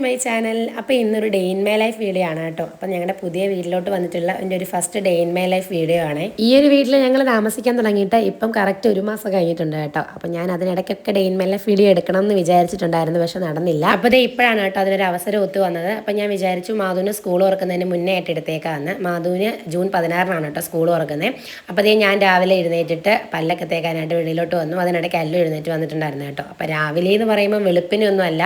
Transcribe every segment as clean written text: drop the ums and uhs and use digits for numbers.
My channel. അപ്പോൾ ഇന്നൊരു day in my life video ആണ് കേട്ടോ. അപ്പോൾ ഞങ്ങളുടെ പുതിയ വീട്ടിലോട്ട് വന്നിട്ടുള്ള എൻ്റെ ഒരു first day in my life video ആണ്. ഈ ഒരു വീട്ടിൽ ഞങ്ങൾ താമസിക്കാൻ തുടങ്ങിയിട്ട് ഇപ്പം കറക്റ്റ് 1 മാസം കഴിഞ്ഞിട്ടുണ്ട് കേട്ടോ. അപ്പോൾ ഞാൻ അതിനിടയ്ക്കൊക്കെ day in my life video എടുക്കണം എന്ന് വിചാരിച്ചിട്ടുണ്ടായിരുന്നു, പക്ഷെ നടന്നില്ല. അപ്പോൾ ഇത് ഇപ്പോഴാണ് കേട്ടോ അതിനൊരു അവസരം ഒത്തു വന്നത്. അപ്പോൾ ഞാൻ വിചാരിച്ചു മാധുവിന് സ്കൂൾ തുറക്കുന്നതിന് മുന്നേ ആയിട്ട് എടുത്തേക്കാന്ന്. മാധുവിന് ജൂൺ 16 കേട്ടോ സ്കൂൾ തുറക്കുന്നത്. അപ്പോൾ ഞാൻ രാവിലെ എഴുന്നേറ്റിട്ട് പല്ലൊക്കെ തേക്കാനായിട്ട് വെളിയിലോട്ട് വന്നു. അതിനിടയ്ക്ക് അല്ലു എഴുന്നേറ്റ് വന്നിട്ടുണ്ടായിരുന്നു കേട്ടോ. അപ്പോൾ രാവിലെ എന്ന് പറയുമ്പോൾ വെളുപ്പിനൊന്നും അല്ല,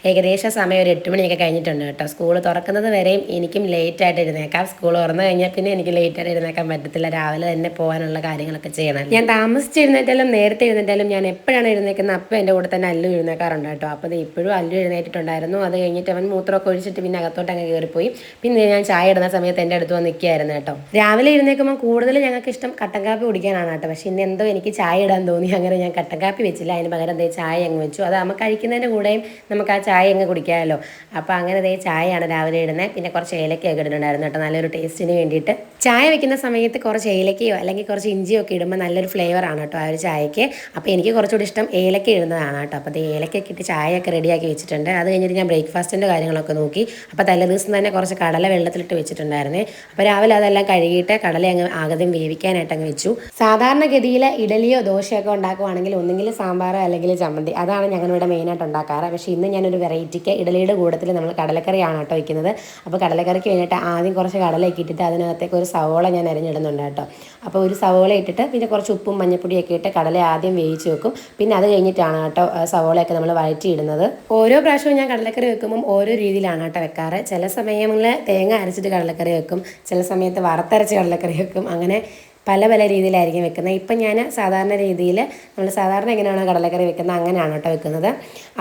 ഏകദേശം സമയം ഒരു 8 മണിയൊക്കെ കഴിഞ്ഞിട്ടുണ്ട് കേട്ടോ. സ്കൂൾ തുറക്കുന്നത് വരെയും എനിക്കും ലേറ്റായിട്ട് എഴുന്നേക്കാം. സ്കൂൾ തുറന്നു കഴിഞ്ഞാൽ പിന്നെ എനിക്ക് ലേറ്റായിട്ട് എഴുന്നേക്കാൻ പറ്റത്തില്ല. രാവിലെ തന്നെ പോകാനുള്ള കാര്യങ്ങളൊക്കെ ചെയ്യണം. ഞാൻ താമസിച്ച് എഴുന്നേറ്റാലും നേരത്തെ എഴുന്നേറ്റാലും ഞാൻ എപ്പോഴാണ് എഴുന്നേക്കുന്നത് അപ്പോൾ എൻ്റെ കൂടെ തന്നെ അല്ലു എഴുന്നേക്കാറുണ്ട് കേട്ടോ. അപ്പോൾ ഇപ്പോഴും അല്ലു എഴുന്നേറ്റിട്ടുണ്ടായിരുന്നു. അത് കഴിഞ്ഞിട്ട് അവൻ മൂത്രമൊക്കെ ഒഴിച്ചിട്ട് പിന്നെ അകത്തോട്ട് അങ്ങ് കയറിപ്പോയി. പിന്നെ ഞാൻ ചായ ഇടുന്ന സമയത്ത് എൻ്റെ അടുത്ത് വന്ന് നിൽക്കുകയായിരുന്നു കേട്ടോ. രാവിലെ എഴുന്നേൽക്കുമ്പോൾ കൂടുതൽ ഞങ്ങൾക്ക് ഇഷ്ടം കട്ടൻ കാപ്പി കുടിക്കാനാണ് കേട്ടോ. പക്ഷേ ഇന്ന് എന്തോ എനിക്ക് ചായ ഇടാൻ തോന്നി. അങ്ങനെ ഞാൻ കട്ടൻ കാപ്പി വെച്ചില്ല, അതിന് പകരം ചായ അങ്ങ് വെച്ചു. അത് നമ്മൾ കഴിക്കുന്നതിൻ്റെ കൂടെയും നമുക്ക് ആ ചായ അങ്ങ് കുടിക്കാമല്ലോ. അപ്പോൾ അങ്ങനെ ചായയാണ് രാവിലെ ഇടുന്നത്. പിന്നെ കുറച്ച് ഏലക്കയൊക്കെ ഇട്ടിട്ടുണ്ടായിരുന്നു കേട്ടോ, നല്ലൊരു ടേസ്റ്റിന് വേണ്ടിയിട്ട്. ചായ വെക്കുന്ന സമയത്ത് കുറച്ച് ഏലക്കയോ അല്ലെങ്കിൽ കുറച്ച് ഇഞ്ചിയോ ഒക്കെ ഇടുമ്പോൾ നല്ലൊരു ഫ്ലേവറാണ് കേട്ടോ ആ ഒരു ചായക്ക്. അപ്പോൾ എനിക്ക് കുറച്ചുകൂടി ഇഷ്ടം ഏലക്ക ഇടുന്നതാണ് കേട്ടോ. അപ്പോൾ ഏലക്കൊക്കെ ഇട്ട് ചായയൊക്കെ റെഡിയാക്കി വെച്ചിട്ടുണ്ട്. അത് കഴിഞ്ഞിട്ട് ഞാൻ ബ്രേക്ക്ഫാസ്റ്റിൻ്റെ കാര്യങ്ങളൊക്കെ നോക്കി. അപ്പോൾ തലേ ദിവസം തന്നെ കുറച്ച് കടല വെള്ളത്തിലിട്ട് വെച്ചിട്ടുണ്ടായിരുന്നേ. അപ്പോൾ രാവിലെ അതെല്ലാം കഴുകിയിട്ട് കടല അങ്ങ് ആദ്യം വേവിക്കാനായിട്ട് അങ്ങ് വെച്ചു. സാധാരണഗതിയിൽ ഇഡലിയോ ദോശയൊക്കെ ഉണ്ടാക്കുവാണെങ്കിൽ ഒന്നെങ്കിൽ സാമ്പാറോ അല്ലെങ്കിൽ ചമ്മന്തി, അതാണ് ഞങ്ങളിവിടെ മെയിനായിട്ട് ഉണ്ടാക്കാറ്. പക്ഷേ ഇന്ന് ഞാനൊരു വെറൈറ്റിക്ക് ഇഡലിയുടെ കൂട്ടത്തിൽ നമ്മൾ കടലക്കറിയാണ് കേട്ടോ വയ്ക്കുന്നത്. അപ്പോൾ കടലക്കറിക്ക് വേണ്ടിയിട്ട് ആദ്യം കുറച്ച് കടലയൊക്കെ ഇട്ടിട്ട് അതിനകത്തേക്ക് ഒരു സവോള ഞാൻ അരിഞ്ഞിടുന്നുണ്ട് കേട്ടോ. അപ്പോൾ ഒരു സവോള ഇട്ടിട്ട് പിന്നെ കുറച്ച് ഉപ്പും മഞ്ഞപ്പൊടിയൊക്കെ ഇട്ട് കടല ആദ്യം വേവിച്ച് വെക്കും. പിന്നെ അത് കഴിഞ്ഞിട്ടാണ് കേട്ടോ സവോളയൊക്കെ നമ്മൾ വഴറ്റിയിടുന്നത്. ഓരോ പ്രാവശ്യവും ഞാൻ കടലക്കറി വെക്കുമ്പം ഓരോ രീതിയിലാണ് കേട്ടോ വെക്കാറ്. ചില സമയങ്ങളിൽ തേങ്ങ അരച്ചിട്ട് കടലക്കറി വെക്കും, ചില സമയത്ത് വറുത്തരച്ച് കടലക്കറി വെക്കും. അങ്ങനെ പല പല രീതിയിലായിരിക്കും വെക്കുന്നത്. ഇപ്പം ഞാൻ സാധാരണ രീതിയിൽ നമ്മൾ സാധാരണ എങ്ങനെയാണോ കടലക്കറി വെക്കുന്നത് അങ്ങനെയാണ് കേട്ടോ വെക്കുന്നത്.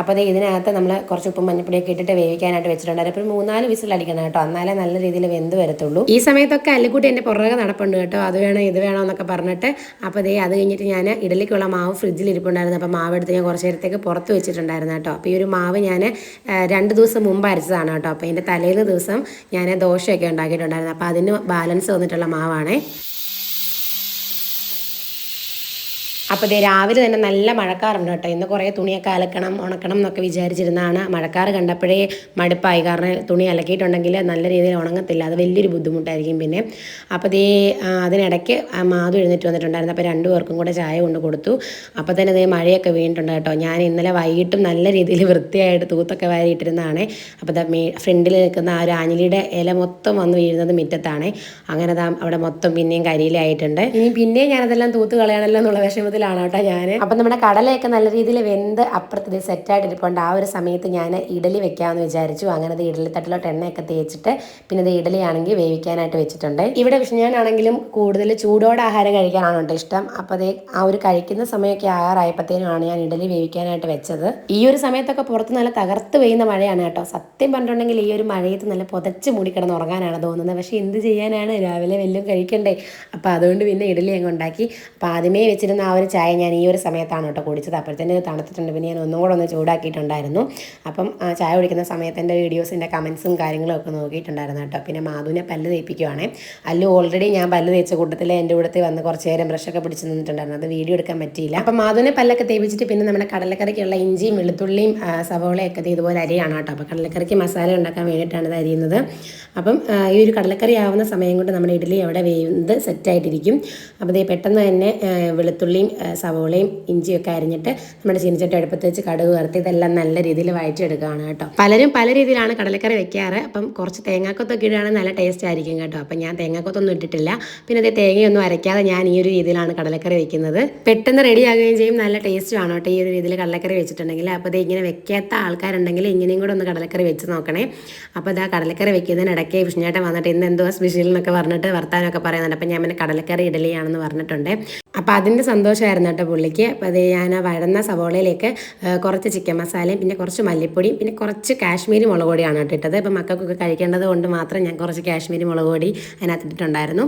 അപ്പോൾ ഇതിനകത്ത് നമ്മൾ കുറച്ച് ഉപ്പും മഞ്ഞപ്പൊടിയൊക്കെ ഇട്ടിട്ട് വേവിക്കാനായിട്ട് വെച്ചിട്ടുണ്ടായിരുന്നു. ഇപ്പോൾ 3-4 വിസിൽ അടിക്കണം കേട്ടോ, എന്നാലേ നല്ല രീതിയിൽ വെന്ത് വരത്തുള്ളൂ. ഈ സമയത്തൊക്കെ അല്ലിക്കുട്ടി എൻ്റെ പുറകെ നടപ്പുണ്ട് കേട്ടോ, അത് വേണം ഇത് വേണം എന്നൊക്കെ പറഞ്ഞിട്ട്. അപ്പോൾ അത് കഴിഞ്ഞിട്ട് ഞാൻ ഇഡലിക്കുള്ള മാവ് ഫ്രിഡ്ജിൽ ഇരിപ്പുണ്ടായിരുന്നു. അപ്പോൾ മാവ് എടുത്ത് ഞാൻ കുറച്ച് നേരത്തേക്ക് പുറത്ത് വെച്ചിട്ടുണ്ടായിരുന്നു കേട്ടോ. അപ്പോൾ ഈ ഒരു മാവ് ഞാൻ 2 ദിവസം മുമ്പ് അരച്ചതാണ് കേട്ടോ. അപ്പോൾ എൻ്റെ തലേന്ന് ദിവസം ഞാൻ ദോശയൊക്കെ ഉണ്ടാക്കിയിട്ടുണ്ടായിരുന്നു. അപ്പോൾ അതിന് ബാലൻസ് വന്നിട്ടുള്ള മാവാണേ. അപ്പോൾ രാവിലെ തന്നെ നല്ല മഴക്കാറുണ്ട് കേട്ടോ. ഇന്ന് കുറേ തുണിയൊക്കെ അലക്കണം ഉണക്കണം എന്നൊക്കെ വിചാരിച്ചിരുന്നതാണ്. മഴക്കാറ് കണ്ടപ്പോഴേ മടുപ്പായി, കാരണം തുണി അലക്കിയിട്ടുണ്ടെങ്കിൽ നല്ല രീതിയിൽ ഉണങ്ങത്തില്ല, അത് വലിയൊരു ബുദ്ധിമുട്ടായിരിക്കും പിന്നെ. അപ്പോൾ അതിനിടയ്ക്ക് മാധു എഴുന്നേറ്റ് വന്നിട്ടുണ്ടായിരുന്നു. അപ്പോൾ 2 പേർക്കും കൂടെ ചായ കൊണ്ട് കൊടുത്തു. അപ്പോൾ തന്നെ മഴയൊക്കെ വീണിട്ടുണ്ട് കേട്ടോ. ഞാൻ ഇന്നലെ വൈകിട്ടും നല്ല രീതിയിൽ വൃത്തിയായിട്ട് തൂത്തൊക്കെ വാരിയിട്ടിരുന്നതാണ്. അപ്പോൾ ഫ്രണ്ടിൽ നിൽക്കുന്ന ആ ഒരു ആഞ്ഞിലിയുടെ ഇല മൊത്തം വന്ന് വീഴുന്നത് മുറ്റത്താണ്. അങ്ങനെ അവിടെ മൊത്തം പിന്നെയും കരിയിലായിട്ടുണ്ട്. ഇനി പിന്നെയും ഞാനതെല്ലാം തൂത്ത് കളയണമല്ലോ എന്നുള്ള വിഷമത്തിൽ കേട്ടോ ഞാൻ. അപ്പം നമ്മുടെ കടലയൊക്കെ നല്ല രീതിയിൽ വെന്ത് അപ്പുറത്ത് സെറ്റായിട്ട് ഇരിപ്പുണ്ട്. ആ ഒരു സമയത്ത് ഞാൻ ഇഡലി വെക്കാമെന്ന് വിചാരിച്ചു. അങ്ങനെ ഇഡലി തട്ടിലോട്ട് എണ്ണയൊക്കെ തേച്ചിട്ട് പിന്നെ ഇഡലിയാണെങ്കിൽ വേവിക്കാനായിട്ട് വെച്ചിട്ടുണ്ട്. ഇവിടെ ഞാനാണെങ്കിലും കൂടുതൽ ചൂടോടെ ആഹാരം കഴിക്കാനാണ് കേട്ടോ ഇഷ്ടം. അപ്പോൾ ആ ഒരു കഴിക്കുന്ന സമയമൊക്കെ ആകാറായപ്പോഴത്തേനുമാണ് ഞാൻ ഇഡലി വേവിക്കാനായിട്ട് വെച്ചത്. ഈ ഒരു സമയത്തൊക്കെ പുറത്ത് നല്ല തകർത്ത് പെയ്യുന്ന മഴയാണ് കേട്ടോ. സത്യം പറഞ്ഞിട്ടുണ്ടെങ്കിൽ ഈ ഒരു മഴയത്ത് നല്ല പുതച്ച് മൂടിക്കിടന്ന് ഉറങ്ങാനാണ് തോന്നുന്നത്. പക്ഷേ എന്ത് ചെയ്യാനാണ്, രാവിലെ വല്ലതും കഴിക്കണ്ടേ. അപ്പോൾ അതുകൊണ്ട് പിന്നെ ഇഡലി അങ്ങ് ഉണ്ടാക്കി. അപ്പോൾ ആദ്യമേ വെച്ചിരുന്ന ആ ഒരു ചായ ഞാൻ ഈ ഒരു സമയത്താണ് കേട്ടോ കുടിച്ചത്. അപ്പോഴത്തേന് തണുത്തിട്ടുണ്ട്. പിന്നെ ഞാൻ ഒന്നും കൂടെ ഒന്ന് ചൂടാക്കിയിട്ടുണ്ടായിരുന്നു. അപ്പം ചായ കുടിക്കുന്ന സമയത്ത് എൻ്റെ വീഡിയോസിൻ്റെ കമൻസും കാര്യങ്ങളും ഒക്കെ നോക്കിയിട്ടുണ്ടായിരുന്നു കേട്ടോ. പിന്നെ മാധുവിനെ പല്ല് തേപ്പിക്കുവാണ്. അല്ലു ഓൾറെഡി ഞാൻ പല്ല് തേച്ച കൂട്ടത്തിൽ എൻ്റെ കൂടത്തിൽ വന്ന് കുറച്ച് നേരം ബ്രഷൊക്കെ പിടിച്ച് നിന്നിട്ടുണ്ടായിരുന്നു. അത് വീഡിയോ എടുക്കാൻ പറ്റിയില്ല. അപ്പം മാധുവിനെ പല്ലൊക്കെ തേപ്പിച്ചിട്ട് പിന്നെ നമ്മുടെ കടലക്കറിക്കുള്ള ഇഞ്ചിയും വെളുത്തുള്ളിയും സവോളയൊക്കെ ഇതുപോലെ അരിയാണ് കേട്ടോ. അപ്പോൾ കടലക്കറിക്ക് മസാല ഉണ്ടാക്കാൻ വേണ്ടിയിട്ടാണ് ഇത് അരിയുന്നത്. അപ്പം ഈ ഒരു കടലക്കറി ആവുന്ന സമയം കൊണ്ട് നമ്മുടെ ഇഡലി അവിടെ വേവ് സെറ്റായിട്ടിരിക്കും. അപ്പോൾ പെട്ടെന്ന് തന്നെ വെളുത്തുള്ളിയും സവോളയും ഇഞ്ചിയൊക്കെ അരിഞ്ഞിട്ട് നമ്മുടെ ചീനിച്ചട്ടി അടുപ്പത്ത് വെച്ച് കടുക് വറുത്ത് ഇതെല്ലാം നല്ല രീതിയിൽ വഴറ്റിയെടുക്കുകയാണ് കേട്ടോ. പലരും പല രീതിയിലാണ് കടലക്കറി വെക്കാറ്. അപ്പം കുറച്ച് തേങ്ങാക്കൊത്തൊക്കെ ഇടുകയാണെങ്കിൽ നല്ല ടേസ്റ്റ് ആയിരിക്കും കേട്ടോ. അപ്പം ഞാൻ തേങ്ങാക്കൊത്തൊന്നും ഇട്ടിട്ടില്ല. പിന്നെ തേങ്ങയൊന്നും അരയ്ക്കാതെ ഞാൻ ഈ ഒരു രീതിയിലാണ് കടലക്കറി വെക്കുന്നത്. പെട്ടെന്ന് റെഡി ആകുകയും ചെയ്യും, നല്ല ടേസ്റ്റുമാണ് കേട്ടോ ഈ ഒരു രീതിയിൽ കടലക്കറി വെച്ചിട്ടുണ്ടെങ്കിൽ. അപ്പോൾ ഇങ്ങനെ വെക്കാത്ത ആൾക്കാരുണ്ടെങ്കിൽ ഇങ്ങനെയും കൂടെ ഒന്ന് കടലക്കറി വെച്ച് നോക്കണേ. അപ്പോൾ കടലക്കറി വെക്കുന്നതിനിടയ്ക്ക് വിഷ്ണുചേട്ടൻ വന്നിട്ട് ഇന്ന് എന്തോ സ്പെഷ്യൽ എന്നൊക്കെ പറഞ്ഞിട്ട് വർത്താനമൊക്കെ പറയുന്നുണ്ട്. അപ്പം ഞാൻ പിന്നെ കടലക്കറി ഇഡലിയാണെന്ന് പറഞ്ഞിട്ടുണ്ട്. അപ്പോൾ അതിൻ്റെ സന്തോഷമായിരുന്നു കേട്ടോ പുള്ളിക്ക്. അപ്പോൾ ഞാൻ വഴന്ന സവോളയിലേക്ക് കുറച്ച് ചിക്കൻ മസാലയും പിന്നെ കുറച്ച് മല്ലിപ്പൊടിയും പിന്നെ കുറച്ച് കാശ്മീരി മുളക് പൊടിയാണ് കേട്ടോ ഇട്ടത്. അപ്പോൾ മക്കൾക്കൊക്കെ കഴിക്കേണ്ടത് കൊണ്ട് മാത്രം ഞാൻ കുറച്ച് കാശ്മീരി മുളക് പൊടി അതിനകത്ത് ഇട്ടിട്ടുണ്ടായിരുന്നു.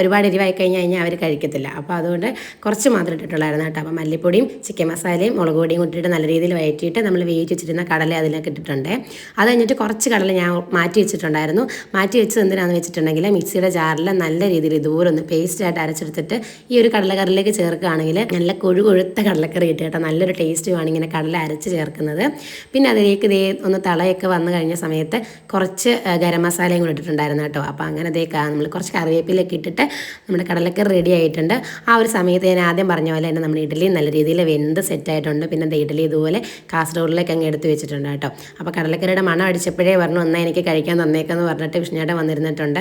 ഒരുപാട് എരിവായി കഴിഞ്ഞാൽ അവർ കഴിക്കത്തില്ല. അപ്പോൾ അതുകൊണ്ട് കുറച്ച് മാത്രം ഇട്ടിട്ടുള്ളായിരുന്നു കേട്ടോ. അപ്പോൾ മല്ലിപ്പൊടിയും ചിക്കൻ മസാലയും മുളക് പൊടിയും ഇട്ടിട്ട് നല്ല രീതിയിൽ വഴറ്റിയിട്ട് നമ്മൾ വേവിച്ച് വെച്ചിരുന്ന കടല അതിലേക്ക് ഇട്ടിട്ടുണ്ട്. അത് കഴിഞ്ഞിട്ട് കുറച്ച് കടല ഞാൻ മാറ്റി വെച്ചിട്ടുണ്ടായിരുന്നു. മാറ്റി വെച്ചത് എന്തിനാണെന്ന് വെച്ചിട്ടുണ്ടെങ്കിൽ മിക്സിയുടെ ജാറിൽ നല്ല രീതിയിൽ ഇതുപോലെ ഒന്ന് പേസ്റ്റായിട്ട് അരച്ചെടുത്തിട്ട് ഈ ഒരു കടല കടലക്കറിയിലേക്ക് ചേർക്കുകയാണെങ്കിൽ നല്ല കൊഴുകൊഴുത്ത കടലക്കറി കിട്ടും കേട്ടോ. നല്ലൊരു ടേസ്റ്റുമാണ് ഇങ്ങനെ കടല അരച്ച് ചേർക്കുന്നത്. പിന്നെ അതിലേക്ക് ദേ ഒന്ന് തളയൊക്കെ വന്നു കഴിഞ്ഞ സമയത്ത് കുറച്ച് ഗരം മസാലയും കൂടി ഇട്ടിട്ടുണ്ടായിരുന്നു കേട്ടോ. അപ്പോൾ അങ്ങനെ നമ്മൾ കുറച്ച് കറിവേപ്പിലൊക്കെ ഇട്ടിട്ട് നമ്മുടെ കടലക്കറി റെഡി ആയിട്ടുണ്ട്. ആ ഒരു സമയത്ത് ഞാൻ ആദ്യം പറഞ്ഞ പോലെ തന്നെ നമ്മുടെ ഇഡ്ഡലി നല്ല രീതിയിൽ വെന്ത് സെറ്റായിട്ടുണ്ട്. പിന്നെ ഇഡ്ഡലി ഇതുപോലെ കാസർഗോഡിലേക്ക് അങ്ങ് എടുത്ത് വെച്ചിട്ടുണ്ട് കേട്ടോ. അപ്പോൾ കടലക്കറിയുടെ മണം അടിച്ചപ്പോഴേ പറഞ്ഞു എന്നാൽ എനിക്ക് കഴിക്കാൻ തന്നേക്കെന്ന് പറഞ്ഞിട്ട് വിഷ്ണുചേട്ടൻ വന്നിരുന്നിട്ടുണ്ട്.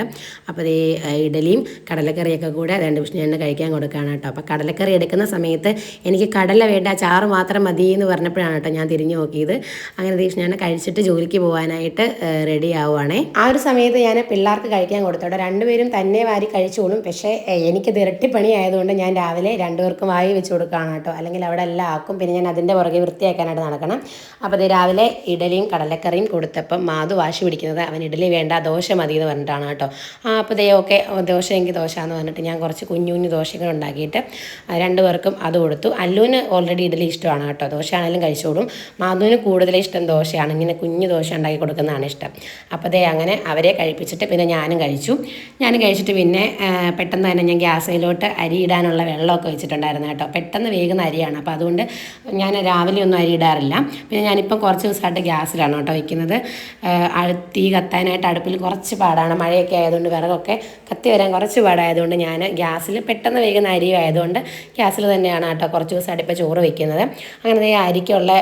അപ്പോൾ ഈ ഇഡ്ഡലിയും കടലക്കറിയൊക്കെ കൂടെ രണ്ട് വിഷ്ണുചേട്ടന് കഴിക്കാൻ കൊടുക്കുകയാണ് കേട്ടോ. അപ്പോൾ കടലക്കറി എടുക്കുന്ന സമയത്ത് എനിക്ക് കടല വേണ്ട, ചാറ് മാത്രം മതി എന്ന് പറഞ്ഞപ്പോഴാണ് കേട്ടോ ഞാൻ തിരിഞ്ഞു നോക്കിയത്. അങ്ങനെ വിഷ്ണുചേട്ടൻ കഴിച്ചിട്ട് ജോലിക്ക് പോകാനായിട്ട് റെഡി ആവുകയാണേ. ആ ഒരു സമയത്ത് ഞാൻ പിള്ളേർക്ക് കഴിക്കാൻ കൊടുത്തോട്ടെ. രണ്ടുപേരും തന്നെ വാരി കഴിച്ചോളും. പക്ഷേ എനിക്ക് ഇരട്ടിപ്പണി ആയതുകൊണ്ട് ഞാൻ രാവിലെ രണ്ടുപേർക്കും വായി വെച്ച് കൊടുക്കുകയാണ് കേട്ടോ. അല്ലെങ്കിൽ അവിടെ എല്ലാം ആക്കും. പിന്നെ ഞാൻ അതിൻ്റെ പുറകെ വൃത്തിയാക്കാനായിട്ട് നടക്കണം. അപ്പോൾ അത് രാവിലെ ഇഡലിയും കടലക്കറിയും കൊടുത്തപ്പം മാധു വാശി പിടിക്കുന്നത് അവൻ ഇഡലി വേണ്ട, ദോശ മതി എന്ന് പറഞ്ഞിട്ടാണ് കേട്ടോ. അപ്പോൾ ഓക്കെ ദോശ എങ്കിൽ ദോശ എന്ന് പറഞ്ഞിട്ട് ഞാൻ കുറച്ച് കുഞ്ഞു കുഞ്ഞു ദോശകൾ ഉണ്ടാക്കിയിട്ട് രണ്ടുപേർക്കും അത് കൊടുത്തു. അല്ലുവിന് ഓൾറെഡി ഇഡലി ഇഷ്ടമാണ് കേട്ടോ. ദോശ ആണെങ്കിലും കഴിച്ചോളും. മാധുവിന് കൂടുതൽ ഇഷ്ടം ദോശയാണ്. ഇങ്ങനെ കുഞ്ഞു ദോശ ഉണ്ടാക്കി കൊടുക്കുന്നതാണ് ഇഷ്ടം. അപ്പോൾ അങ്ങനെ അവരെ കഴിപ്പിച്ചിട്ട് പിന്നെ ഞാനും കഴിച്ചിട്ട് പിന്നെ പെട്ടെന്ന് തന്നെ ഞാൻ ഗ്യാസിലോട്ട് അരി ഇടാനുള്ള വെള്ളമൊക്കെ വെച്ചിട്ടുണ്ടായിരുന്നു കേട്ടോ. പെട്ടെന്ന് വേകുന്ന അരിയാണ്. അപ്പോൾ അതുകൊണ്ട് ഞാൻ രാവിലെ ഒന്നും അരി ഇടാറില്ല. പിന്നെ ഞാനിപ്പം കുറച്ച് ദിവസമായിട്ട് ഗ്യാസിലാണ് കേട്ടോ വയ്ക്കുന്നത്. തീ കത്താനായിട്ട് അടുപ്പിൽ കുറച്ച് പാടാണ്. മഴയൊക്കെ ആയതുകൊണ്ട് വിറകൊക്കെ കത്തി വരാൻ കുറച്ച് പാടായതുകൊണ്ട് ഞാൻ ഗ്യാസിൽ പെട്ടെന്ന് വേകുന്ന അരി ആയതുകൊണ്ട് ഗ്യാസിൽ തന്നെയാണ് കേട്ടോ കുറച്ച് ദിവസമായിട്ട് ഇപ്പോൾ ചോറ് വയ്ക്കുന്നത്. അങ്ങനെ അരിക്കുള്ള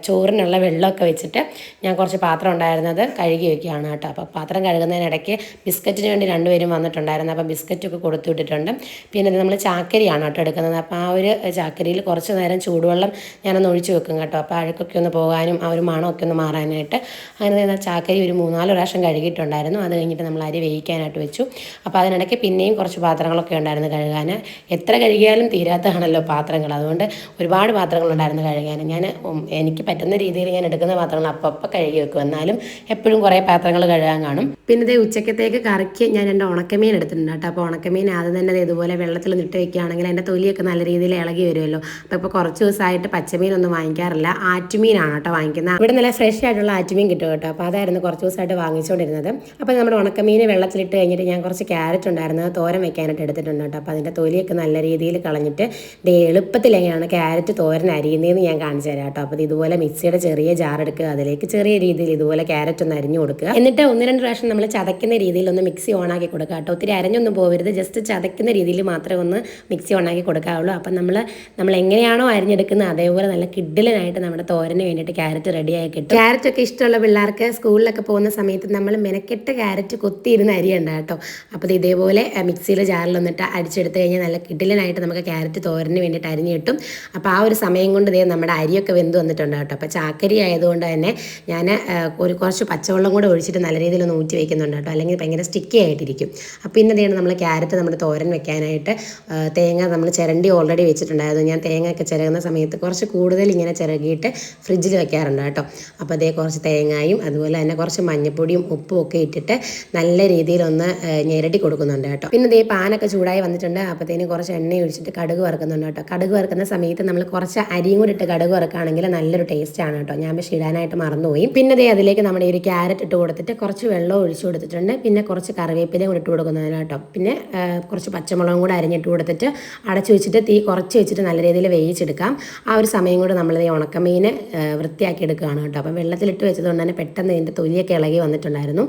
ചോറിനുള്ള വെള്ളമൊക്കെ വെച്ചിട്ട് ഞാൻ കുറച്ച് പാത്രം ഉണ്ടായിരുന്നത് കഴുകി വയ്ക്കുകയാണ് കേട്ടോ. അപ്പോൾ പാത്രം കഴുകുന്നതിനിടയ്ക്ക് ബിസ്ക്കറ്റിന് വേണ്ടി രണ്ടുപേരും വന്നിട്ടുണ്ടായിരുന്നു. അപ്പോൾ ബിസ്ക്കറ്റൊക്കെ കൊടുത്തു വിട്ടിട്ടുണ്ട്. പിന്നെ നമ്മൾ ചാക്കരിയാണ് കേട്ടോ എടുക്കുന്നത്. അപ്പോൾ ആ ഒരു ചാക്കരിയിൽ കുറച്ച് നേരം ചൂടുവെള്ളം ഞാനൊന്ന് ഒഴിച്ച് വെക്കും കേട്ടോ. അപ്പോൾ അഴുക്കൊക്കെ ഒന്ന് പോകാനും ആ ഒരു മണമൊക്കെ ഒന്ന് മാറാനായിട്ട്. അങ്ങനെ ചാക്കരി ഒരു 3-4 പ്രാവശ്യം കഴുകിയിട്ടുണ്ടായിരുന്നു. അത് കഴിഞ്ഞിട്ട് നമ്മൾ അരി വേവിക്കാനായിട്ട് വെച്ചു. അപ്പോൾ അതിനിടയ്ക്ക് പിന്നെയും കുറച്ച് പാത്രങ്ങളൊക്കെ ഉണ്ടായിരുന്നു കഴുകാൻ. എത്ര കഴുകിയാലും തീരാത്തതാണല്ലോ പാത്രങ്ങൾ. അതുകൊണ്ട് ഒരുപാട് പാത്രങ്ങളുണ്ടായിരുന്നു കഴുകാൻ. ഞാൻ എനിക്ക് പറ്റുന്ന രീതിയിൽ ഞാൻ എടുക്കുന്ന പാത്രങ്ങൾ അപ്പം കഴുകി വെക്കും. എന്നാലും എപ്പോഴും കുറേ പാത്രങ്ങൾ കഴുകാൻ കാണും. പിന്നെ ഉച്ചക്കത്തേക്ക് കറിക്ക് ഞാൻ 2 ഉണക്കമീൻ എടുത്തിട്ടുണ്ട് കേട്ടോ. അപ്പോൾ ഉണക്കമീൻ ആദ്യം തന്നെ ഇതുപോലെ വെള്ളത്തിൽ നിട്ട് വെക്കുകയാണെങ്കിൽ അതിൻ്റെ തൊലിയൊക്കെ നല്ല രീതിയിൽ ഇളകി വരുമല്ലോ. അപ്പോൾ ഇപ്പോൾ കുറച്ച് ദിവസമായിട്ട് പച്ചമീനൊന്നും വാങ്ങിക്കാറില്ല. ആറ്റുമീനാണ് കേട്ടോ വാങ്ങിക്കുന്നത്. ഇവിടെ നല്ല ഫ്രഷ് ആയിട്ടുള്ള ആറ്റുമീൻ കിട്ടും കേട്ടോ. അപ്പോൾ അതായിരുന്നു കുറച്ച് ദിവസമായിട്ട് വാങ്ങിച്ചുകൊണ്ടിരുന്നത്. അപ്പോൾ നമ്മുടെ ഉണക്കമീൻ വെള്ളത്തിലിട്ട് കഴിഞ്ഞിട്ട് ഞാൻ കുറച്ച് ക്യാരറ്റ് ഉണ്ടായിരുന്നത് തോരൻ വെക്കാനായിട്ട് എടുത്തിട്ടുണ്ട് കേട്ടോ. അപ്പോൾ അതിൻ്റെ തൊലിയൊക്കെ നല്ല രീതിയിൽ കളഞ്ഞിട്ട് എളുപ്പത്തിൽ എങ്ങനെയാണ് ക്യാരറ്റ് തോരൻ അരിയുന്നതെന്ന് ഞാൻ കാണിച്ചു തരാം കേട്ടോ. അപ്പോൾ ഇതുപോലെ മിക്സിയുടെ ചെറിയ ജാർ എടുക്കുക. അതിലേക്ക് ചെറിയ രീതിയിൽ ഇതുപോലെ ക്യാരറ്റ് ഒന്ന് അരിഞ്ഞു കൊടുക്കുക. എന്നിട്ട് 1-2 പ്രാവശ്യം നമ്മൾ ചതയ്ക്കുന്ന രീതിയിൽ ഒന്ന് മിക്സി ഓണാക്കി കൊടുക്കുക കേട്ടോ. ഒത്തിരി അരഞ്ഞൊന്നും പോകരുത്. ജസ്റ്റ് ചതയ്ക്കുന്ന രീതിയിൽ മാത്രമേ ഒന്ന് മിക്സി ഓണാക്കി കൊടുക്കാവുള്ളൂ. അപ്പം നമ്മൾ എങ്ങനെയാണോ അരിഞ്ഞെടുക്കുന്നത് അതേപോലെ നല്ല കിഡിലനായിട്ട് നമ്മുടെ തോരന് വേണ്ടിയിട്ട് ക്യാരറ്റ് റെഡിയായി കിട്ടും. ക്യാരറ്റൊക്കെ ഇഷ്ടമുള്ള പിള്ളേർക്ക് സ്കൂളിലൊക്കെ പോകുന്ന സമയത്ത് നമ്മൾ മെനക്കെട്ട് ക്യാരറ്റ് കൊത്തിയിരുന്ന് അരിയണ്ട കേട്ടോ. അപ്പോൾ ഇതേപോലെ മിക്സിയിൽ ജാറിൽ വന്നിട്ട് അടിച്ചെടുത്ത് കഴിഞ്ഞാൽ നല്ല കിഡിലനായിട്ട് നമുക്ക് ക്യാരറ്റ് തോരന് വേണ്ടിയിട്ട് അരിഞ്ഞ് കിട്ടും. അപ്പോൾ ആ ഒരു സമയം കൊണ്ട് നമ്മുടെ അരിയൊക്കെ വെന്ത് വന്നിട്ടുണ്ട് കേട്ടോ. അപ്പോൾ ചാക്കരി ആയതുകൊണ്ട് തന്നെ ഞാൻ കുറച്ച് പച്ചവെള്ളം കൂടെ ഒഴിച്ചിട്ട് നല്ല രീതിയിൽ ഒന്ന് ഊറ്റി വയ്ക്കുന്നുണ്ട് കേട്ടോ. അല്ലെങ്കിൽ ഭയങ്കര സ്റ്റിക്കി ആയിട്ടിരിക്കും. അപ്പോൾ പിന്നെ നമ്മൾ ക്യാരറ്റ് നമ്മുടെ തോരൻ വെക്കാനായിട്ട് തേങ്ങ നമ്മൾ ചിരണ്ടി ഓൾറെഡി വെച്ചിട്ടുണ്ടായിരുന്നു. ഞാൻ തേങ്ങയൊക്കെ ചിരകുന്ന സമയത്ത് കുറച്ച് കൂടുതൽ ഇങ്ങനെ ചിരകിയിട്ട് ഫ്രിഡ്ജിൽ വെക്കാറുണ്ട് കേട്ടോ. അപ്പോൾ കുറച്ച് തേങ്ങയും അതുപോലെ തന്നെ കുറച്ച് മഞ്ഞപ്പൊടിയും ഉപ്പും ഒക്കെ ഇട്ടിട്ട് നല്ല രീതിയിലൊന്ന് ഞെരടി കൊടുക്കുന്നുണ്ട് കേട്ടോ. പിന്നെ പാനൊക്കെ ചൂടായി വന്നിട്ടുണ്ട്. അപ്പോഴത്തേനും കുറച്ച് എണ്ണ ഒഴിച്ചിട്ട് കടുക് വറുക്കുന്നുണ്ട് കേട്ടോ. കടുക് വറുക്കുന്ന സമയത്ത് നമ്മൾ കുറച്ച് അരിയും കൂടി ഇട്ട് കടുക് വറുക്കുകയാണെങ്കിൽ നല്ലൊരു ടേസ്റ്റാണ് കേട്ടോ. ഞാൻ പക്ഷേ ഇടാനായിട്ട് മറന്നുപോയി. പിന്നെ അതിലേക്ക് നമ്മുടെ ഒരു ക്യാരറ്റ് ഇട്ട് കൊടുത്തിട്ട് കുറച്ച് വെള്ളം ഒഴിച്ചു കൊടുത്തിട്ടുണ്ട്. പിന്നെ കുറച്ച് കറിവേപ്പിലയും കൂടി ഇട്ട് കൊടുക്കുന്നതിന് കേട്ടോ. പിന്നെ കുറച്ച് പച്ചമുളകും കൂടെ അരിഞ്ഞിട്ട് കൊടുത്തിട്ട് അടച്ചു വെച്ചിട്ട് തീ കുറച്ച് വെച്ചിട്ട് നല്ല രീതിയിൽ വേവിച്ചെടുക്കാം. ആ ഒരു സമയം കൊണ്ട് നമ്മൾ ഉണക്കമീൻ വൃത്തിയാക്കി എടുക്കുകയാണ് കേട്ടോ. അപ്പം വെള്ളത്തിലിട്ട് വെച്ചതുകൊണ്ട് തന്നെ പെട്ടെന്ന് ഇതിൻ്റെ തൊലിയൊക്കെ ഇളകി വന്നിട്ടുണ്ടായിരുന്നു.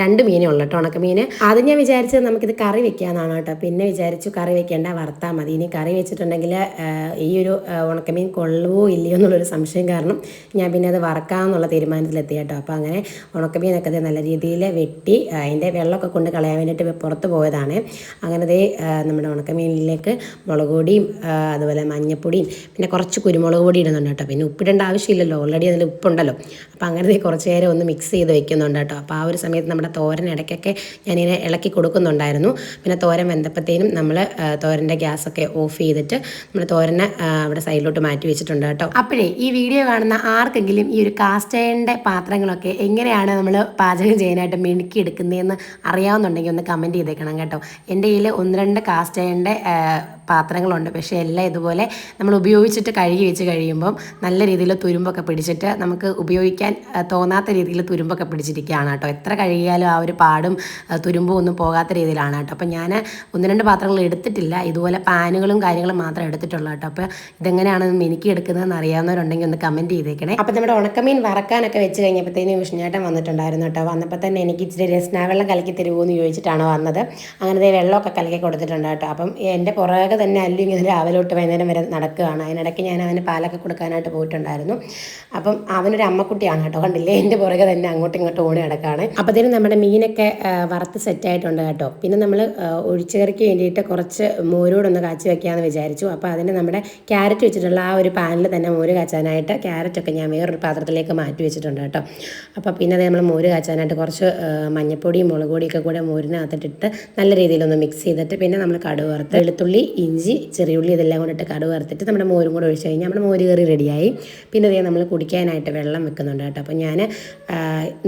2 മീനേ ഉള്ളൂ കേട്ടോ ഉണക്കമീൻ. ആദ്യം ഞാൻ വിചാരിച്ചത് നമുക്കിത് കറി വെക്കാമെന്നാണ് കേട്ടോ. പിന്നെ വിചാരിച്ചു കറി വെക്കേണ്ട, വറുത്താൽ മതി. ഇനി കറി വെച്ചിട്ടുണ്ടെങ്കിൽ ഈ ഒരു ഉണക്കമീൻ കൊള്ളുവോ ഇല്ലയോ എന്നുള്ളൊരു സംശയം കാരണം ഞാൻ പിന്നെ അത് വറക്കാമെന്നുള്ള തീരുമാനത്തിലെത്തി കേട്ടോ. അപ്പോൾ അങ്ങനെ ഉണക്കമീനൊക്കെ നല്ല രീതിയിൽ വെട്ടി അതിൻ്റെ വെള്ളമൊക്കെ കൊണ്ട് കളയാൻ വേണ്ടിയിട്ട് പുറത്ത് പോയതാണ്. അങ്ങനെ നമ്മുടെ ഉണക്കമീനിലേക്ക് മുളക് പൊടിയും അതുപോലെ മഞ്ഞപ്പൊടിയും പിന്നെ കുറച്ച് കുരുമുളക് പൊടി ഇടുന്നുണ്ട് കേട്ടോ. പിന്നെ ഉപ്പിടേണ്ട ആവശ്യമില്ലല്ലോ, ഓൾറെഡി അതിൽ ഉപ്പുണ്ടല്ലോ. അപ്പോൾ അങ്ങനെ കുറച്ച് നേരം ഒന്ന് മിക്സ് ചെയ്ത് വെക്കുന്നുണ്ട് കേട്ടോ. അപ്പോൾ ആ ഒരു സമയത്ത് നമ്മുടെ തോരൻ ഇടയ്ക്കൊക്കെ ഞാനിങ്ങനെ ഇളക്കി കൊടുക്കുന്നുണ്ടായിരുന്നു. പിന്നെ തോരൻ വെന്തപ്പത്തേനും നമ്മൾ തോരൻ്റെ ഗ്യാസൊക്കെ ഓഫ് ചെയ്തിട്ട് നമ്മൾ തോരനെ അവിടെ സൈഡിലോട്ട് മാറ്റി വെച്ചിട്ടുണ്ട് കേട്ടോ. അപ്പോഴേ ഈ വീഡിയോ കാണുന്ന ആർക്കെങ്കിലും ഈ ഒരു കാസ്റ്റ് അയണിൻ്റെ പാത്രങ്ങളൊക്കെ എങ്ങനെയാണ് നമ്മൾ പാചകം ചെയ്യാനായിട്ട് മിനുക്കി എടുക്കുന്നതെന്ന് അറിയാവുന്നുണ്ടെങ്കിൽ ഒന്ന് കമൻറ്റ് ചെയ്തേക്കണം കേട്ടോ. എൻ്റെ കയ്യിൽ 1-2 കാസ്റ്റ് അയണിൻ്റെ പാത്രങ്ങളുണ്ട്. പക്ഷേ എല്ലാം ഇതുപോലെ നമ്മൾ ഉപയോഗിച്ചിട്ട് കഴുകി വെച്ച് കഴിയുമ്പം നല്ല രീതിയിൽ തുരുമ്പൊക്കെ പിടിച്ചിട്ട് നമുക്ക് ഉപയോഗിക്കാൻ തോന്നാത്ത രീതിയിൽ തുരുമ്പൊക്കെ പിടിച്ചിരിക്കുകയാണ് കേട്ടോ. എത്ര കഴുകിയാലും ആ ഒരു പാടും തുരുമ്പും ഒന്നും പോകാത്ത രീതിയിലാണ് കേട്ടോ. അപ്പം ഞാൻ 1-2 പാത്രങ്ങൾ എടുത്തിട്ടില്ല. ഇതുപോലെ ഇതുപോലെ പാനുകളും കാര്യങ്ങളും മാത്രം എടുത്തിട്ടുള്ളൂ കേട്ടോ. അപ്പോൾ ഇതെങ്ങനെയാണെന്ന് എനിക്ക് എടുക്കുന്നതെന്ന് അറിയാവുന്നവരുണ്ടെങ്കിൽ ഒന്ന് കമൻറ്റ് ചെയ്തേക്കണേ. അപ്പോൾ നമ്മുടെ ഉണക്കമീൻ വറക്കാനൊക്കെ വെച്ച് കഴിഞ്ഞപ്പോഴത്തേനും വിഷ്ണുചേട്ടൻ വന്നിട്ടുണ്ടായിരുന്നു കേട്ടോ. വന്നപ്പോൾ തന്നെ എനിക്ക് ഇച്ചിരി രസ്നാവെള്ളം കലക്കി തരുമോ എന്ന് ചോദിച്ചിട്ടാണ് വന്നത്. അങ്ങനെ വെള്ളമൊക്കെ കലക്കി കൊടുത്തിട്ടുണ്ട് കേട്ടോ. അപ്പം എൻ്റെ പുറകെ തന്നെ അല്ലു ഇങ്ങനെ രാവിലെ തൊട്ട് വൈകുന്നേരം വരെ നടക്കുകയാണ്. അതിനിടയ്ക്ക് ഞാൻ അവന് പാലൊക്കെ കൊടുക്കാനായിട്ട് പോയിട്ടുണ്ടായിരുന്നു. അപ്പം അവനൊരു അമ്മക്കുട്ടിയാണ് കേട്ടോ, കണ്ടില്ലേ, എൻ്റെ പുറകെ തന്നെ അങ്ങോട്ടും ഇങ്ങോട്ടും ഓടി നടക്കുകയാണ്. അപ്പോഴത്തേനും നമ്മുടെ മീനൊക്കെ വറുത്ത് സെറ്റായിട്ടുണ്ട് കേട്ടോ. പിന്നെ നമ്മൾ ഒഴിച്ചുകറിക്ക് വേണ്ടിയിട്ട് കുറച്ച് മോരോടൊന്ന് കാച്ചി വെക്കാമെന്ന് വിചാരിച്ചു. അപ്പോൾ അതിന് നമ്മുടെ ക്യാരറ്റ് വെച്ചിട്ടുള്ള ആ ഒരു പാനിൽ തന്നെ മോര് കാച്ചാനായിട്ട് ക്യാരറ്റൊക്കെ ഞാൻ വേറൊരു പാത്രത്തിലേക്ക് മാറ്റി വെച്ചിട്ടുണ്ട് കേട്ടോ. അപ്പോൾ പിന്നെ അത് നമ്മൾ മോര് കാച്ചാനായിട്ട് കുറച്ച് മഞ്ഞപ്പൊടിയും മുളക് പൊടിയൊക്കെ കൂടെ മോരിനകത്തിട്ടിട്ട് നല്ല രീതിയിലൊന്ന് മിക്സ് ചെയ്തിട്ട് പിന്നെ നമ്മൾ കടുക് വറുത്ത് വെളുത്തുള്ളി, ഇഞ്ചി, ചെറിയുള്ളി ഇതെല്ലാം കൊണ്ടിട്ട് കടുക് വറുത്തിട്ട് നമ്മുടെ മോരും കൂടെ ഒഴിച്ച് കഴിഞ്ഞാൽ നമ്മുടെ മോര് കറി റെഡിയായി. പിന്നെ അതേ നമ്മൾ കുടിക്കാനായിട്ട് വെള്ളം വെക്കുന്നുണ്ട് കേട്ടോ. അപ്പോൾ ഞാൻ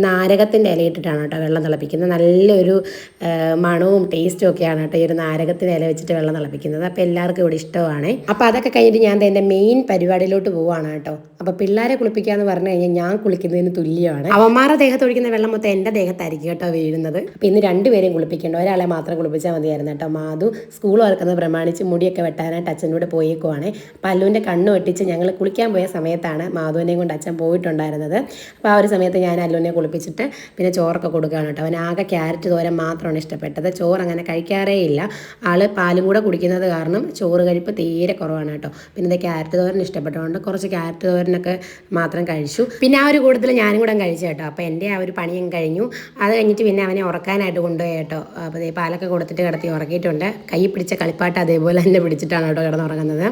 നാരകത്തിൻ്റെ ഇലയിട്ടിട്ടാണ് കേട്ടോ വെള്ളം തിളപ്പിക്കുന്നത്. നല്ലൊരു മണവും ടേസ്റ്റും ഒക്കെയാണ് കേട്ടോ ഈ ഒരു നാരകത്തിൻ്റെ ഇല വെച്ചിട്ട് വെള്ളം തിളപ്പിക്കുന്നത്. അപ്പോൾ എല്ലാവർക്കും ഇവിടെ ഇഷ്ടമാണ്. അപ്പോൾ അതൊക്കെ കഴിഞ്ഞിട്ട് ഞാൻ എൻ്റെ മെയിൻ പരിപാടിയിലോട്ട് പോവുകയാണ് കേട്ടോ. അപ്പോൾ പിള്ളേരെ കുളിപ്പിക്കാമെന്ന് പറഞ്ഞു കഴിഞ്ഞാൽ ഞാൻ കുളിക്കുന്നതിന് തുല്യമാണ്. അവന്മാരുടെ ദേഹത്ത് ഒഴിക്കുന്ന വെള്ളം മൊത്തം എൻ്റെ ദേഹത്തായിരിക്കും കേട്ടോ വീഴുന്നത്. അപ്പോൾ ഇന്ന് രണ്ടുപേരെയും കുളിപ്പിക്കേണ്ട, ഒരാളെ മാത്രം കുളിപ്പിച്ചാൽ മതിയായിരുന്നു കേട്ടോ. മാധു സ്കൂൾ വറക്കുന്നത് പ്രമാണിച്ച് മുടിയൊക്കെ വെട്ടാനായിട്ട് അച്ഛനോട് പോയേക്കുവാണ്. പല്ലുവിൻ്റെ കണ്ണ് വെട്ടിച്ച് ഞങ്ങൾ കുളിക്കാൻ പോയ സമയത്താണ് മാധുവിനെയും കൊണ്ട് അച്ഛൻ പോയിട്ടുണ്ടായിരുന്നത്. അപ്പോൾ ആ ഒരു സമയത്ത് ഞാൻ അല്ലുവിനെ കുളിപ്പിച്ചിട്ട് പിന്നെ ചോറൊക്കെ കൊടുക്കുകയാണ് കേട്ടോ. അവൻ ആകെ ക്യാരറ്റ് തോരൻ മാത്രമാണ് ഇഷ്ടപ്പെട്ടത്. ചോറ് അങ്ങനെ കഴിക്കാറേ ഇല്ല. ആൾ പാലും കൂടെ കുടിക്കുന്നത് കാരണം ചോറ് കഴിപ്പ് തീരെ കുറവാണ് കേട്ടോ. പിന്നെ ഇത് ക്യാരറ്റ് തോരൻ ഇഷ്ടപ്പെട്ടതുകൊണ്ട് കുറച്ച് ക്യാരറ്റ് തോരനൊക്കെ മാത്രം കഴിച്ചു. പിന്നെ ആ ഒരു കൂട്ടത്തിൽ ഞാനും കൂടെ കഴിച്ചു കേട്ടോ. അപ്പോൾ എൻ്റെ ആ ഒരു പണിയും കഴിഞ്ഞു. അത് കഴിഞ്ഞിട്ട് പിന്നെ അവനെ ഉറക്കാനായിട്ട് കൊണ്ടുപോയി കേട്ടോ. അപ്പോൾ പാലൊക്കെ കൊടുത്തിട്ട് കിടത്തി ഉറക്കിയിട്ടുണ്ട്. കൈ പിടിച്ച കളിപ്പാട്ട് അതേപോലെ തന്നെ പിടിച്ചിട്ടാണ് കേട്ടോ കിടന്നുറങ്ങുന്നത്.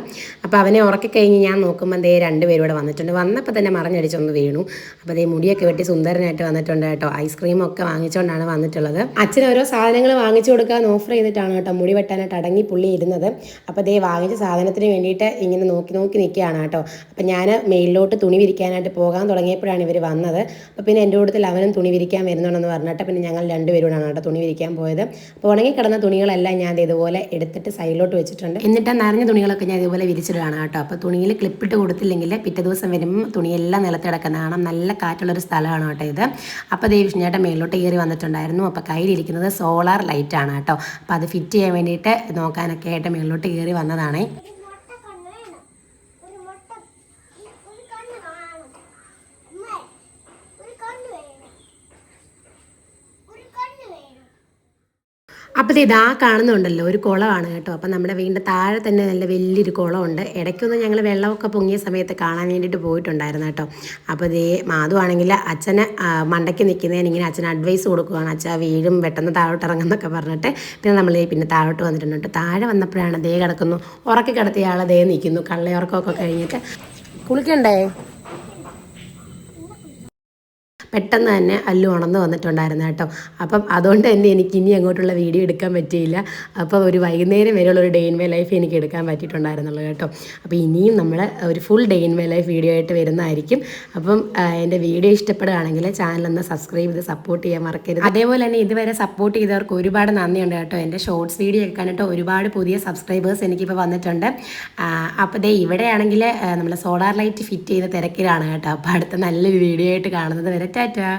അപ്പോൾ അവനെ ഉറക്കിക്കഴിഞ്ഞ് ഞാൻ നോക്കുമ്പോൾ ദേ രണ്ടുപേരും ഇവിടെ വന്നിട്ടുണ്ട്. വന്നപ്പോൾ തന്നെ മറിഞ്ഞടിച്ചൊന്ന് വീണു. അപ്പോൾ അതേ മുടിയൊക്കെ വെട്ടി സുന്ദരനായിട്ട് വന്നിട്ടുണ്ട് കേട്ടോ. ഐസ്ക്രീമൊക്കെ വാങ്ങിച്ചുകൊണ്ടാണ് വന്നിട്ടുള്ളത്. അച്ഛൻ ഓരോ സാധനങ്ങൾ വാങ്ങിച്ചു കൊടുക്കാൻ ഓഫർ ചെയ്തിട്ടാണ് കേട്ടോ മുടി വെട്ടാനായിട്ട് അടങ്ങി പുള്ളി ഇരുന്നത്. അപ്പോൾ ദേ വാങ്ങിച്ച സാധനത്തിന് വേണ്ടിയിട്ട് ഇങ്ങനെ നോക്കി നിൽക്കുകയാണ് കേട്ടോ. അപ്പം ഞാൻ മെയിലിലോട്ട് തുണി വിരിക്കാനായിട്ട് പോകാൻ തുടങ്ങിയപ്പോഴാണ് ഇവർ വന്നത്. അപ്പോൾ പിന്നെ എൻ്റെ കൂട്ടത്തിൽ അവനും തുണി വിരിക്കാൻ വരുന്നുണ്ടെന്ന് പറഞ്ഞിട്ട് പിന്നെ ഞങ്ങൾ രണ്ടുപേരോടാണ് കേട്ടോ തുണി വിരിക്കാൻ പോയത്. അപ്പോൾ ഉണങ്ങി കിടന്ന തുണികളെല്ലാം ഞാൻ ഇതുപോലെ എടുത്തിട്ട് സൈഡിലോട്ട് വെച്ചിട്ടുണ്ട്. എന്നിട്ട് നനഞ്ഞ തുണികളൊക്കെ ഞാൻ ഇതുപോലെ വിരിച്ചിടുകയാണ് കേട്ടോ. അപ്പോൾ തുണിയിൽ ക്ലിപ്പിട്ട് കൊടുത്തില്ലെങ്കിൽ പിറ്റേ ദിവസം വരുമ്പോൾ തുണിയെല്ലാം നിലത്ത് കിടക്കുന്ന കാണാം. നല്ല കാറ്റുള്ളൊരു സ്ഥലമാണ് കേട്ടോ ഇത്. അപ്പോൾ ദേ വിഷ്ണുചേട്ടൻ മേളിലോട്ട് കയറി വന്നിട്ടുണ്ടായിരുന്നു. അപ്പോൾ കയ്യിലിരിക്കുന്നത് സോളാർ ലൈറ്റാണ് കേട്ടോ. അപ്പോൾ അത് ഫിറ്റ് ചെയ്യാൻ വേണ്ടിയിട്ട് നോക്കാനൊക്കെ ആയിട്ട് മേളിലോട്ട് കയറി വന്നതാണേ. അപ്പോൾ ഇതാ കാണുന്നുണ്ടല്ലോ ഒരു കുളമാണ് കേട്ടോ. അപ്പം നമ്മുടെ വീടിൻ്റെ താഴെ തന്നെ നല്ല വലിയൊരു കുളമുണ്ട്. ഇടയ്ക്കൊന്നും ഞങ്ങൾ വെള്ളമൊക്കെ പൊങ്ങിയ സമയത്ത് കാണാൻ വേണ്ടിയിട്ട് പോയിട്ടുണ്ടായിരുന്നു കേട്ടോ. അപ്പോൾ ഇതേ മാധു ആണെങ്കിൽ അച്ഛനെ മണ്ടയ്ക്ക് നിൽക്കുന്നതിന് ഇങ്ങനെ അച്ഛന് അഡ്വൈസ് കൊടുക്കുകയാണ്. അച്ഛാ വീഴും പെട്ടെന്ന് താഴോട്ട് ഇറങ്ങുന്നൊക്കെ പറഞ്ഞിട്ട് പിന്നെ നമ്മൾ പിന്നെ താഴോട്ട് വന്നിട്ടുണ്ട് കേട്ടോ. താഴെ വന്നപ്പോഴാണ് ദേ കിടക്കുന്നു, ഉറക്കി കിടത്തിയ ആൾ ദേ നിൽക്കുന്നു. കള്ളയുറക്കമൊക്കെ കഴിഞ്ഞിട്ട് കുളിക്കണ്ടേ? പെട്ടെന്ന് തന്നെ അല്ലു ഉണർന്ന് വന്നിട്ടുണ്ടായിരുന്നു കേട്ടോ. അപ്പം അതുകൊണ്ട് തന്നെ എനിക്ക് ഇനി അങ്ങോട്ടുള്ള വീഡിയോ എടുക്കാൻ പറ്റിയില്ല. അപ്പോൾ ഒരു വൈകുന്നേരം വരെയുള്ളൊരു ഡേ ഇൻ മൈ ലൈഫ് എനിക്ക് എടുക്കാൻ പറ്റിയിട്ടുണ്ടായിരുന്നുള്ളൂ കേട്ടോ. അപ്പോൾ ഇനിയും നമ്മൾ ഒരു full day in my life video ആയിട്ട് വരുന്നതായിരിക്കും. അപ്പം എൻ്റെ വീഡിയോ ഇഷ്ടപ്പെടുകയാണെങ്കിൽ ചാനലൊന്ന് സബ്സ്ക്രൈബ് ചെയ്ത് സപ്പോർട്ട് ചെയ്യാൻ മറക്കരുത്. അതേപോലെ തന്നെ ഇതുവരെ സപ്പോർട്ട് ചെയ്തവർക്ക് ഒരുപാട് നന്ദിയുണ്ട് കേട്ടോ. എൻ്റെ ഷോർട്സ് വീഡിയോ ഒക്കെ കണ്ടിട്ട് ഒരുപാട് പുതിയ സബ്സ്ക്രൈബേഴ്സ് എനിക്കിപ്പോൾ വന്നിട്ടുണ്ട്. അപ്പോൾ ദേ ഇവിടെയാണെങ്കിൽ നമ്മൾ സോളാർ ലൈറ്റ് ഫിറ്റ് ചെയ്ത തിരക്കിലാണ് കേട്ടോ. അപ്പോൾ അടുത്ത നല്ലൊരു വീഡിയോ ആയിട്ട് കാണുന്നത് വരെ ടാറ്റാ.